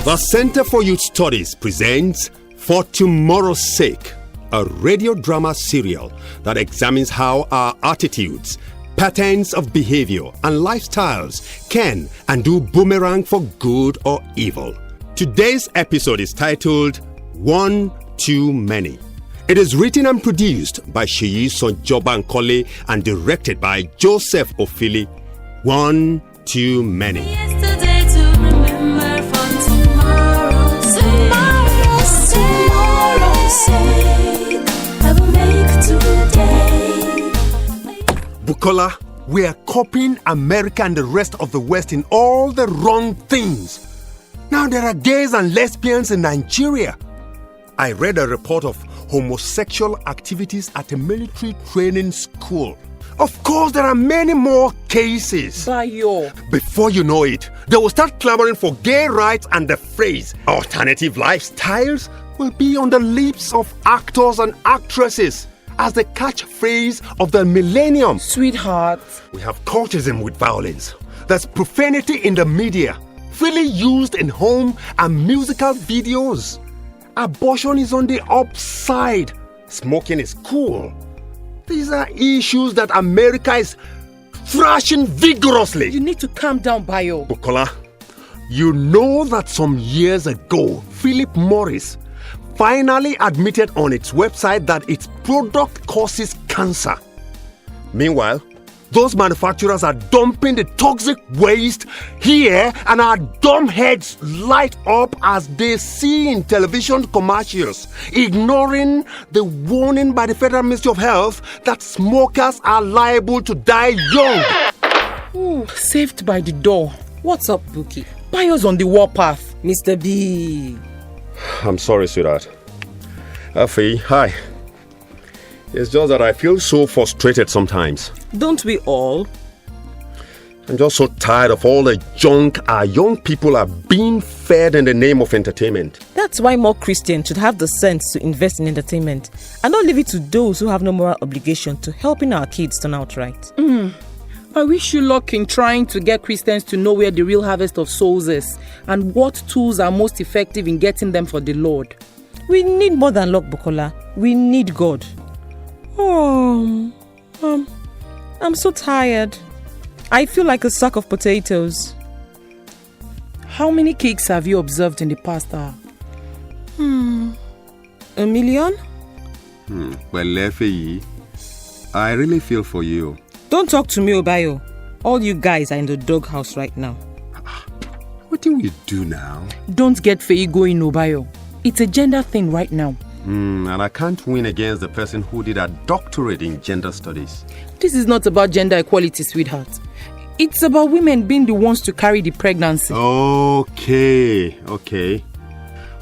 The Center for Youth Studies presents For Tomorrow's Sake, a radio drama serial that examines how our attitudes, patterns of behavior, and lifestyles can and do boomerang for good or evil. Today's episode is titled One Too Many. It is written and produced by Sheyi Sonjobankole and directed by Joseph Ofili. One Too Many. Bukola, we are copying America and the rest of the West in all the wrong things. Now there are gays and lesbians in Nigeria. I read a report of homosexual activities at a military training school. Of course, there are many more cases. Bayo. Before you know it, they will start clamoring for gay rights, and the phrase alternative lifestyles will be on the lips of actors and actresses as the catchphrase of the millennium. Sweetheart. We have cultism with violence. There's profanity in the media, freely used in home and musical videos. Abortion is on the upside. Smoking is cool. These are issues that America is thrashing vigorously. You need to calm down, Bayo. Bukola, you know that some years ago, Philip Morris finally admitted on its website that its product causes cancer. Meanwhile, those manufacturers are dumping the toxic waste here, and our dumb heads light up as they see in television commercials, ignoring the warning by the Federal Ministry of Health that smokers are liable to die young. Ooh, saved by the door. What's up, Buki? Bayo's on the warpath. Mr. B. I'm sorry, sweetheart. Afi, hi. It's just that I feel so frustrated sometimes. Don't we all? I'm just so tired of all the junk our young people are being fed in the name of entertainment. That's why more Christians should have the sense to invest in entertainment and not leave it to those who have no moral obligation to helping our kids turn out right. I wish you luck in trying to get Christians to know where the real harvest of souls is and what tools are most effective in getting them for the Lord. We need more than luck, Bukola. We need God. Oh, I'm so tired. I feel like a sack of potatoes. How many cakes have you observed in the past hour? 1 million? Well, Lefeyi, I really feel for you. Don't talk to me, Obayo. All you guys are in the doghouse right now. What do we do now? Don't get Feyi going, Obayo. It's a gender thing right now. And I can't win against the person who did a doctorate in gender studies. This is not about gender equality, sweetheart. It's about women being the ones to carry the pregnancy. Okay.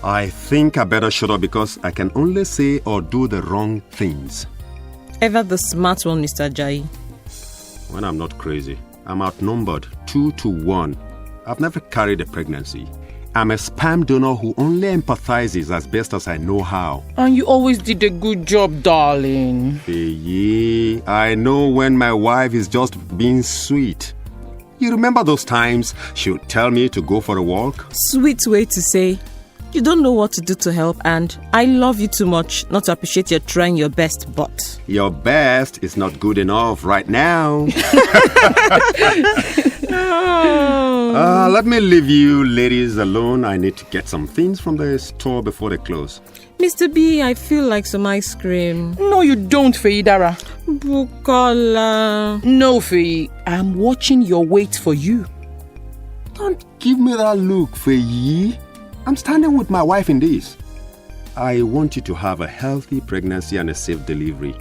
I think I better shut up because I can only say or do the wrong things. Ever the smart one, Mr. Ajayi. When I'm not crazy, I'm outnumbered 2-1. I've never carried a pregnancy. I'm a sperm donor who only empathizes as best as I know how. And you always did a good job, darling. Feyi, I know when my wife is just being sweet. You remember those times she would tell me to go for a walk? Sweet way to say, you don't know what to do to help, and I love you too much not to appreciate you trying your best, but... Your best is not good enough right now. Let me leave you ladies alone. I need to get some things from the store before they close. Mr. B, I feel like some ice cream. No, you don't, Feyi Dara. Bukola. No, Feyi. I'm watching your weight for you. Don't give me that look, Feyi. I'm standing with my wife in this. I want you to have a healthy pregnancy and a safe delivery.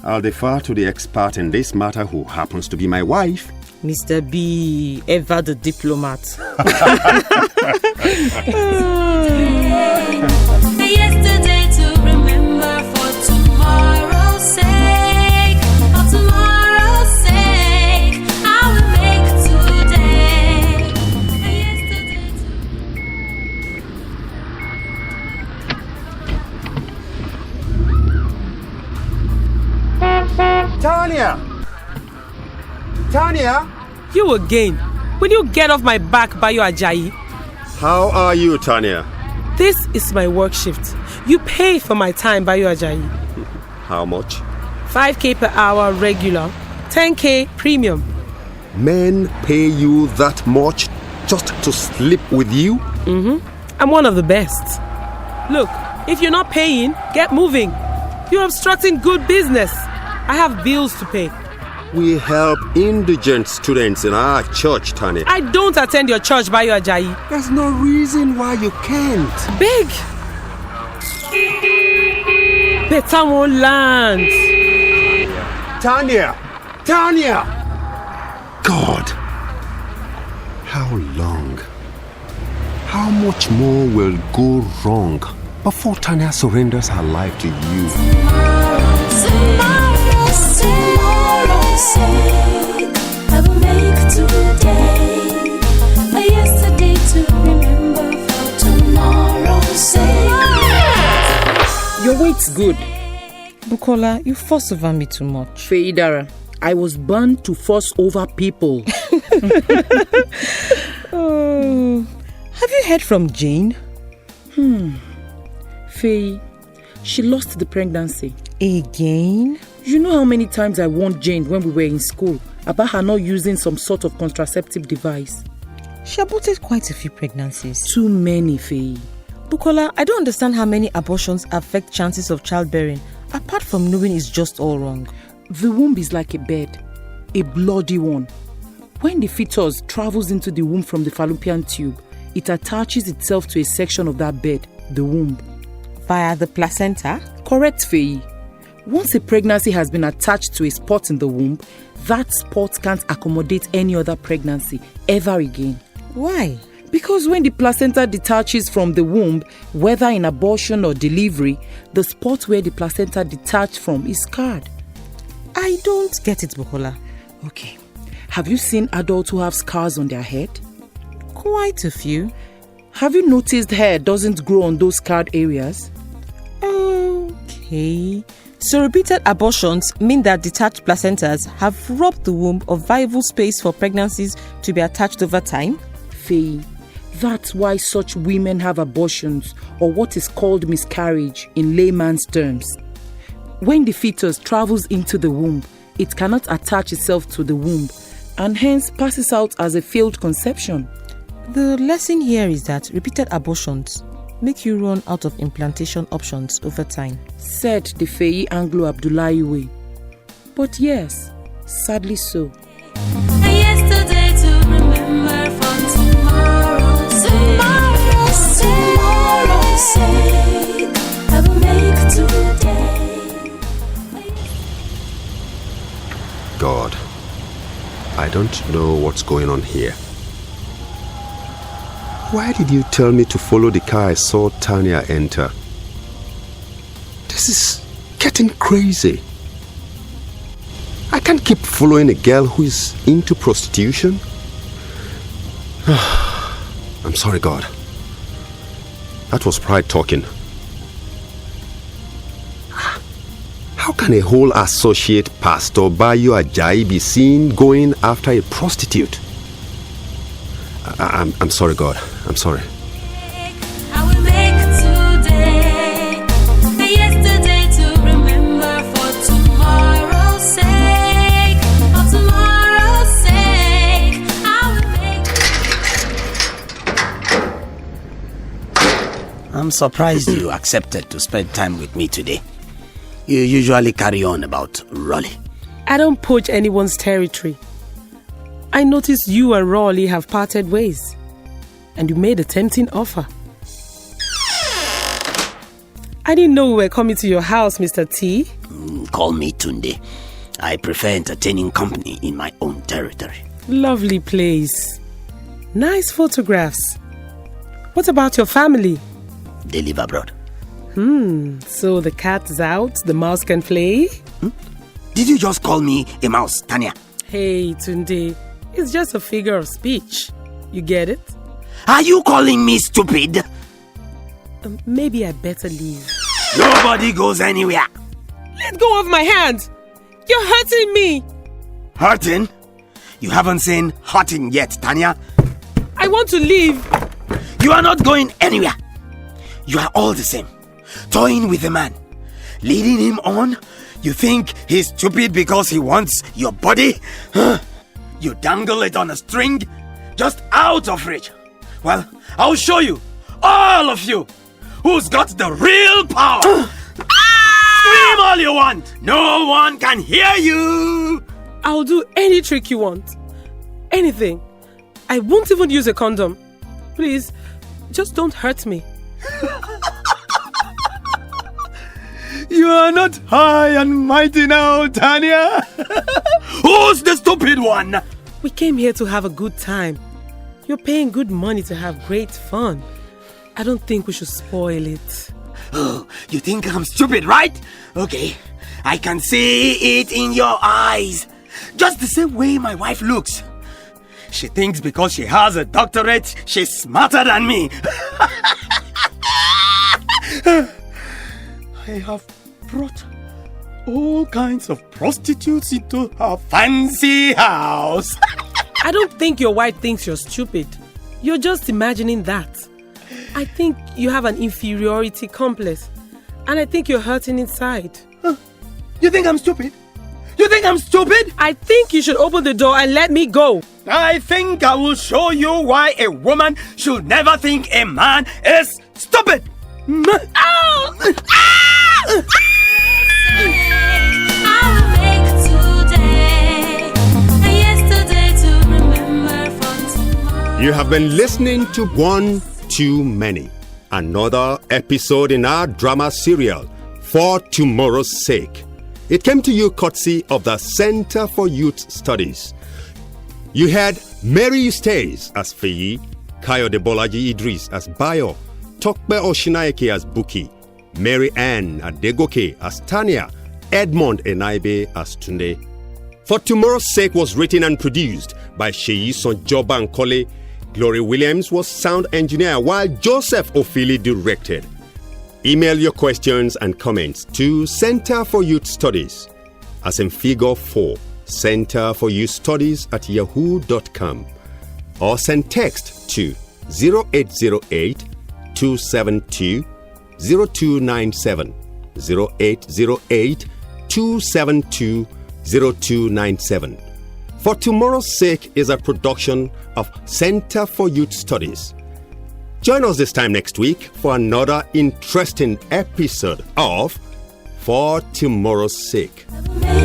I'll defer to the expert in this matter who happens to be my wife. Mr. B, ever the diplomat. Yesterday to remember for tomorrow's sake. For tomorrow's sake, I will make today. Tanya! You again. Will you get off my back, Bayo Ajayi? How are you, Tanya? This is my work shift. You pay for my time, Bayo Ajayi. How much? 5K per hour regular, 10K premium. Men pay you that much just to sleep with you? I'm one of the best. Look, if you're not paying, get moving. You're obstructing good business. I have bills to pay. We help indigent students in our church, Tanya. I don't attend your church, Bayo Ajayi. There's no reason why you can't. Big. Better won't land. Tanya! Tanya! God! How long? How much more will go wrong before Tanya surrenders her life to you? Tomorrow's sake, I will make today a yesterday to remember for tomorrow's sake. Your weight's good. Bukola, you fuss over me too much. Feidara, I was born to fuss over people. Oh, have you heard from Jane? Faye, she lost the pregnancy. Again? You know how many times I warned Jane when we were in school about her not using some sort of contraceptive device? She aborted quite a few pregnancies. Too many, Faye. Bukola, I don't understand how many abortions affect chances of childbearing, apart from knowing it's just all wrong. The womb is like a bed, a bloody one. When the fetus travels into the womb from the fallopian tube, it attaches itself to a section of that bed, the womb. Via the placenta? Correct, Faye. Once a pregnancy has been attached to a spot in the womb, that spot can't accommodate any other pregnancy ever again. Why? Because when the placenta detaches from the womb, whether in abortion or delivery, the spot where the placenta detached from is scarred. I don't get it, Bukola. Okay. Have you seen adults who have scars on their head? Quite a few. Have you noticed hair doesn't grow on those scarred areas? Okay. So repeated abortions mean that detached placentas have robbed the womb of viable space for pregnancies to be attached over time? Faye, that's why such women have abortions, or what is called miscarriage in layman's terms. When the fetus travels into the womb, it cannot attach itself to the womb and hence passes out as a failed conception. The lesson here is that repeated abortions make you run out of implantation options over time. Said the Faye Anglo-Abdullahi way. But yes, sadly so. A yesterday to remember for tomorrow's sake, I will make today. God, I don't know what's going on here. Why did you tell me to follow the car I saw Tanya enter? This is getting crazy. I can't keep following a girl who is into prostitution. I'm sorry, God. That was pride talking. How can a whole associate pastor Bayo Ajayi be seen going after a prostitute? I'm sorry, God. I'm sorry. I will make today a yesterday to remember for tomorrow's sake. For tomorrow's sake, I will make. I'm surprised you accepted to spend time with me today. You usually carry on about Raleigh. I don't poach anyone's territory. I noticed you and Raleigh have parted ways, and you made a tempting offer. I didn't know we were coming to your house, Mr. T. Call me Tunde. I prefer entertaining company in my own territory. Lovely place. Nice photographs. What about your family? They live abroad. So the cat's out, the mouse can play? Did you just call me a mouse, Tanya? Hey, Tunde, it's just a figure of speech. You get it? Are you calling me stupid? Maybe I better leave. Nobody goes anywhere. Let go of my hand! You're hurting me! Hurting? You haven't seen hurting yet, Tanya. I want to leave. You are not going anywhere. You are all the same. Toying with a man, leading him on. You think he's stupid because he wants your body? You dangle it on a string, just out of reach. Well, I'll show you, all of you, who's got the real power. Scream all you want. No one can hear you. I'll do any trick you want. Anything. I won't even use a condom. Please, just don't hurt me. You are not high and mighty now, Tanya. Who's the stupid one? We came here to have a good time. You're paying good money to have great fun. I don't think we should spoil it. Oh, you think I'm stupid, right? Okay, I can see it in your eyes. Just the same way my wife looks. She thinks because she has a doctorate, she's smarter than me. I have brought all kinds of prostitutes into her fancy house. I don't think your wife thinks you're stupid. You're just imagining that. I think you have an inferiority complex. And I think you're hurting inside. You think I'm stupid? You think I'm stupid? I think you should open the door and let me go. I think I will show you why a woman should never think a man is stupid. I will make today a yesterday to remember for tomorrow. You have been listening to One Too Many, another episode in our drama serial, For Tomorrow's Sake. It came to you courtesy of the Center for Youth Studies. You had Mary Eustace as Feyi, Kayode Bolaji Idris as Bayo, Tokpe Oshinaike as Buki, Mary Ann Adegoke as Tanya, Edmond Enaibe as Tunde. For Tomorrow's Sake was written and produced by Sheyi Sonjoba Nkole. Glory Williams was sound engineer while Joseph Ofili directed. Email your questions and comments to Center for Youth Studies, as in figure 4, Center for Youth Studies at yahoo.com, or send text to 0808 272 0297, 0808 272 0297. For Tomorrow's Sake is a production of Center for Youth Studies. Join us this time next week for another interesting episode of For Tomorrow's Sake. Make